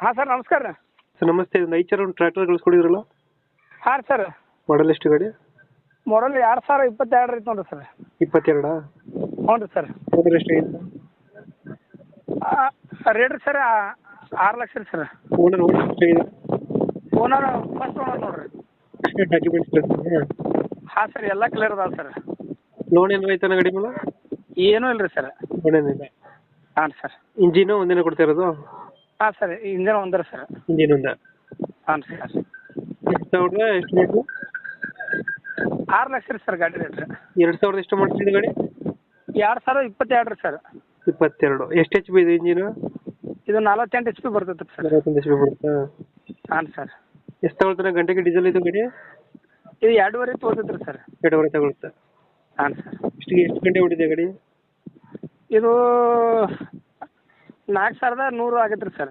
ಹಾಂ ಸರ್ ನಮಸ್ಕಾರ ರೀ. ಸರ್ ನಮಸ್ತೆ, ಒಂದು ಐದು ಒಂದು ಟ್ರ್ಯಾಕ್ಟರ್ ಕಳಿಸ್ಕೊಡಿದ್ರಲ್ಲ, ಹಾಂ ಸರ್ ಮಾಡಲ್ ಎಷ್ಟು ಗಾಡಿ? ಮಾಡಲ್ 2022 ಐತೆ ನೋಡಿರಿ ಸರ್. 22? ಹ್ಞೂ ರೀ ಸರ್. ಓನರ್ ಎಷ್ಟಾಗಿತ್ತು? ರೇಟ್ ರೀ ಸರ್ 6 ಲಕ್ಷ ರೀ ಸರ್. ಓನರ್ ಎಷ್ಟಾಗಿದೆ? ಓನರ್ ಫಸ್ಟ್ ಓನರ್ ನೋಡಿರಿ. ಡಾಕ್ಯುಮೆಂಟ್ಸ್ ಹಾಂ ಸರ್ ಎಲ್ಲ ಕ್ಲಿಯರ್ ಅದಾವೆ ಸರ್. ಲೋನ್ ಏನಾರ ಐತನ ಗಾಡಿ ಮೇಲೆ? ಏನೂ ಇಲ್ಲ ರೀ ಸರ್. ಲೋನ್ ಏನಿಲ್ಲ. ಹಾಂ ಸರ್. ಇಂಜಿನು ಒಂದಿನ ಕೊಡ್ತಾ ಇರೋದು? ಹಾಂ ಸರ್ ಇಂಜನ್ ಒಂದ್ರ ಸರ್. ಇಂಜಿನ್ ಒಂದ? ಹಾಂ ಸರ್. ಎಷ್ಟು ಸಾವಿರದ ಎಷ್ಟು ಮಾಡಲು? 6 ಲಕ್ಷ ರೀ ಸರ್ ಗಾಡಿ ರೇಟ್ ರೀ. 2000 ಎಷ್ಟು ಮಾಡ್ತಿದ್ದು ಗಾಡಿ? 2022 ರೀ ಸರ್. 22. ಎಷ್ಟು ಎಚ್ ಪಿ ಇದೆ ಇಂಜಿನು? ಇದು 48 HP ಬರ್ತೈತೆ ರೀ ಸರ್. 41 ಎಚ್ ಪಿ ಬರುತ್ತಾ? ಹಾಂ ಸರ್. ಎಷ್ಟು ತಗೊಳ್ತಾನೆ ಗಂಟೆಗೆ ಡೀಸೆಲ್ ಇದು ಗಾಡಿ? ಇದು 2.5 ತಗೋತೈತೆ ರೀ ಸರ್. 2.5 ತಗೊಳುತ್ತಾ? ಹಾಂ ಸರ್. ಎಷ್ಟು ಗಂಟೆ ಹೊಡಿದೆ ಗಾಡಿ? ಇದು 4100 ಆಗೈತೆ ರೀ ಸರ್.